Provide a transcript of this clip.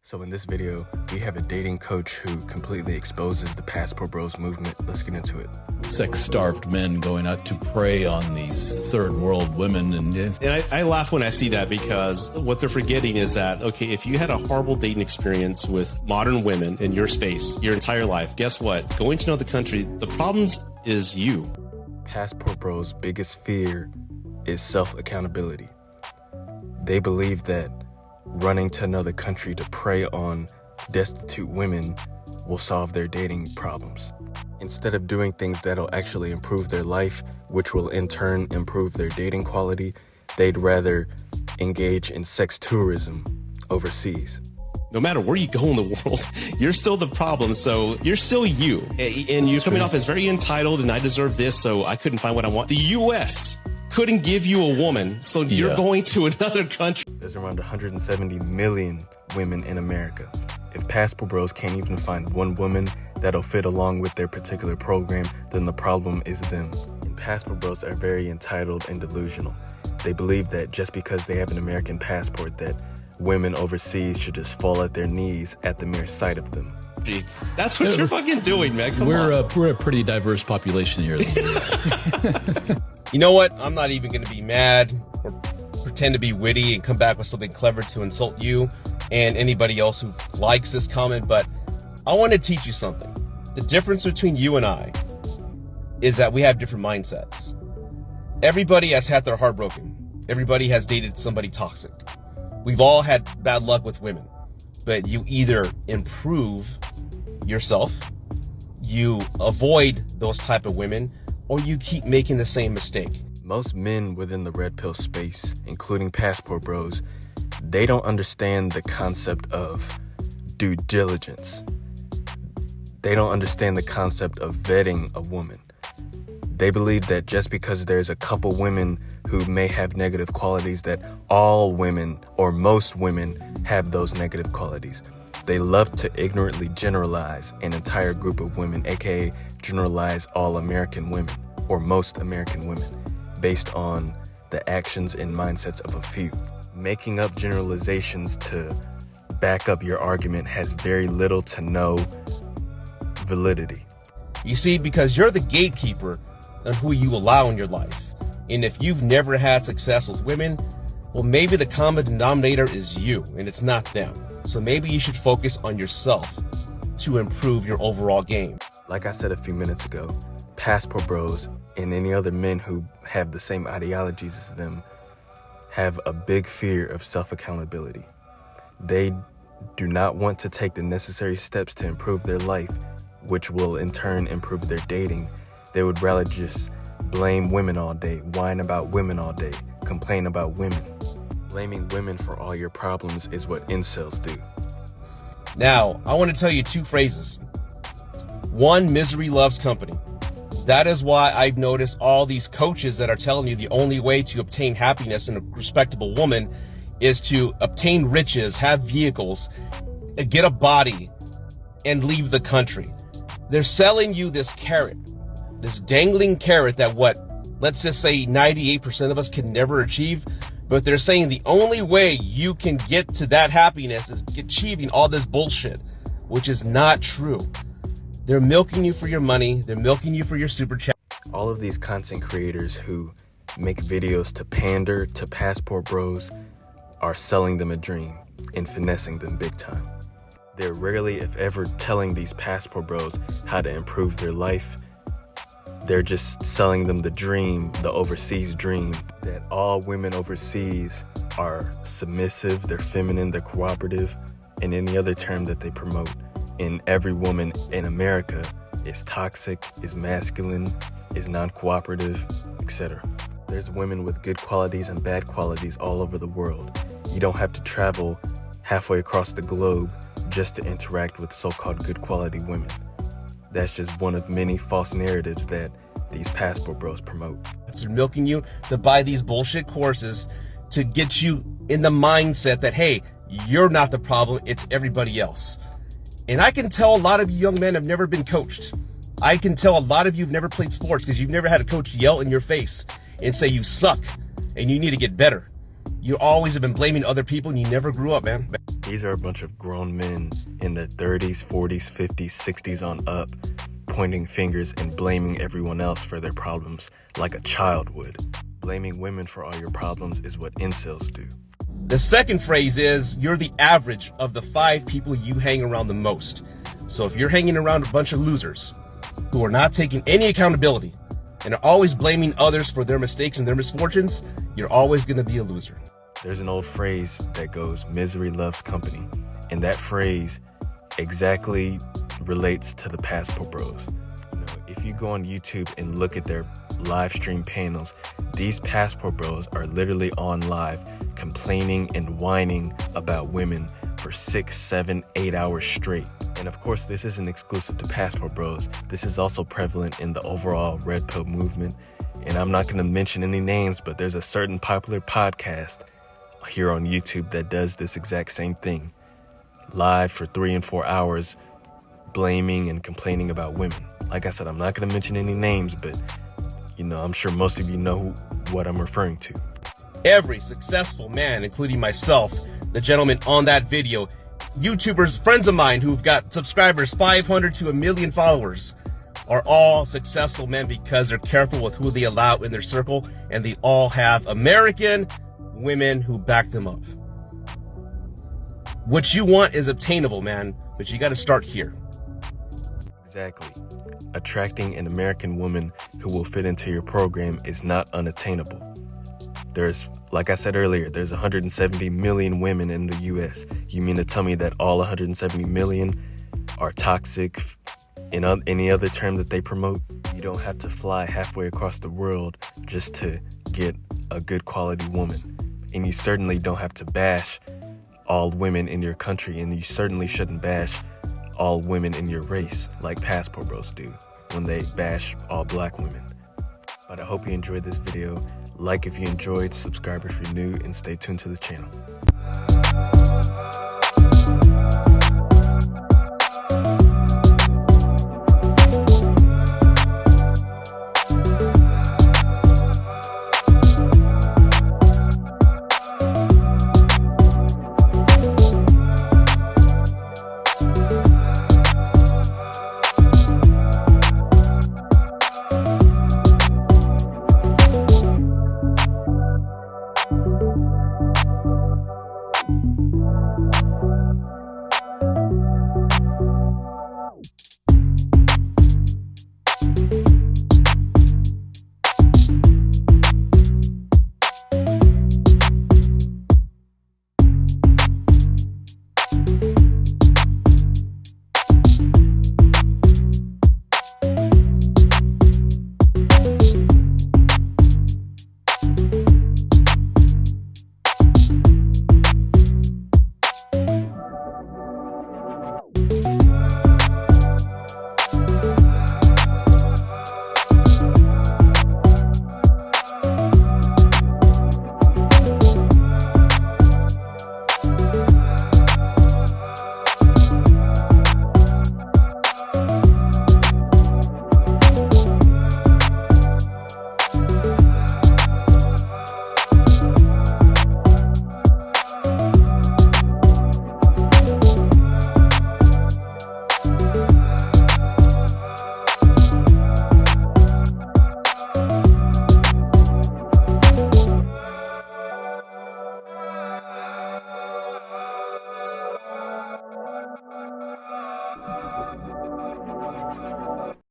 So in this video, we have a dating coach who completely exposes the Passport Bros movement. Let's get into it. Sex-starved men going out to prey on these third world women. And I laugh when I see that, because what they're forgetting is that, okay, if you had a horrible dating experience with modern women in your space your entire life, guess what? Going to another country, the problems is you. Passport Bros' biggest fear is self-accountability. They believe that running to another country to prey on destitute women will solve their dating problems. Instead of doing things that'll actually improve their life, which will in turn improve their dating quality, they'd rather engage in sex tourism overseas. No matter where you go in the world, you're still the problem. So you're still you. And you're coming off as very entitled and I deserve this, so I couldn't find what I want. The U.S. couldn't give you a woman, so you're going to another country. There's around 170 million women in America. If Passport Bros can't even find one woman that'll fit along with their particular program, then the problem is them. And Passport Bros are very entitled and delusional. They believe that just because they have an American passport, that women overseas should just fall at their knees at the mere sight of them. That's what you're fucking doing, man. Come on. We're a pretty diverse population here. You know what? I'm not even going to be mad or pretend to be witty and come back with something clever to insult you and anybody else who likes this comment, but I want to teach you something. The difference between you and I is that we have different mindsets. Everybody has had their heart broken. Everybody has dated somebody toxic. We've all had bad luck with women, but you either improve yourself, you avoid those type of women, or you keep making the same mistake. Most men within the red pill space, including Passport Bros, they don't understand the concept of due diligence. They don't understand the concept of vetting a woman. They believe that just because there's a couple women who may have negative qualities, that all women or most women have those negative qualities. They love to ignorantly generalize an entire group of women, aka generalize all American women or most American women based on the actions and mindsets of a few. Making up generalizations to back up your argument has very little to no validity. You see, because you're the gatekeeper on who you allow in your life. And if you've never had success with women, well, maybe the common denominator is you and it's not them. So maybe you should focus on yourself to improve your overall game. Like I said a few minutes ago, Passport Bros and any other men who have the same ideologies as them have a big fear of self-accountability. They do not want to take the necessary steps to improve their life, which will in turn improve their dating. They would rather just blame women all day, whine about women all day, complain about women. Blaming women for all your problems is what incels do. Now, I want to tell you two phrases. One, misery loves company. That is why I've noticed all these coaches that are telling you the only way to obtain happiness in a respectable woman is to obtain riches, have vehicles, get a body, and leave the country. They're selling you this carrot, this dangling carrot that let's just say 98% of us can never achieve, but they're saying the only way you can get to that happiness is achieving all this bullshit, which is not true. They're milking you for your money. They're milking you for your super chat. All of these content creators who make videos to pander to Passport Bros are selling them a dream and finessing them big time. They're rarely, if ever, telling these Passport Bros how to improve their life. They're just selling them the dream, the overseas dream, that all women overseas are submissive, they're feminine, they're cooperative, and any other term that they promote. And every woman in America is toxic, is masculine, is non-cooperative, etc. There's women with good qualities and bad qualities all over the world. You don't have to travel halfway across the globe just to interact with so-called good quality women. That's just one of many false narratives that these Passport Bros promote. They're milking you to buy these bullshit courses to get you in the mindset that, hey, you're not the problem, it's everybody else. And I can tell a lot of you young men have never been coached. I can tell a lot of you have never played sports because you've never had a coach yell in your face and say you suck and you need to get better. You always have been blaming other people and you never grew up, man. These are a bunch of grown men in their 30s, 40s, 50s, 60s on up, pointing fingers and blaming everyone else for their problems like a child would. Blaming women for all your problems is what incels do. The second phrase is, you're the average of the 5 people you hang around the most. So if you're hanging around a bunch of losers who are not taking any accountability and are always blaming others for their mistakes and their misfortunes, you're always going to be a loser. There's an old phrase that goes, misery loves company. And that phrase exactly relates to the Passport Bros. You know, if you go on YouTube and look at their live stream panels, these Passport Bros are literally on live complaining and whining about women for 6, 7, 8 hours straight. And of course, this isn't exclusive to Passport Bros. This is also prevalent in the overall Red Pill movement. And I'm not going to mention any names, but there's a certain popular podcast here on YouTube that does this exact same thing. Live for 3 and 4 hours, blaming and complaining about women. Like I said, I'm not going to mention any names, but you know, I'm sure most of you know what I'm referring to. Every successful man, including myself, the gentleman on that video, YouTubers, friends of mine who've got subscribers, 500 to 1 million followers, are all successful men because they're careful with who they allow in their circle, and they all have American women who back them up. What you want is obtainable, man, but you got to start here. Exactly. Attracting an American woman who will fit into your program is not unattainable. There's, like I said earlier, there's 170 million women in the US. You mean to tell me that all 170 million are toxic in any other term that they promote? You don't have to fly halfway across the world just to get a good quality woman. And you certainly don't have to bash all women in your country, and you certainly shouldn't bash all women in your race like Passport Bros do when they bash all black women. But I hope you enjoyed this video. Like if you enjoyed, subscribe if you're new, and stay tuned to the channel.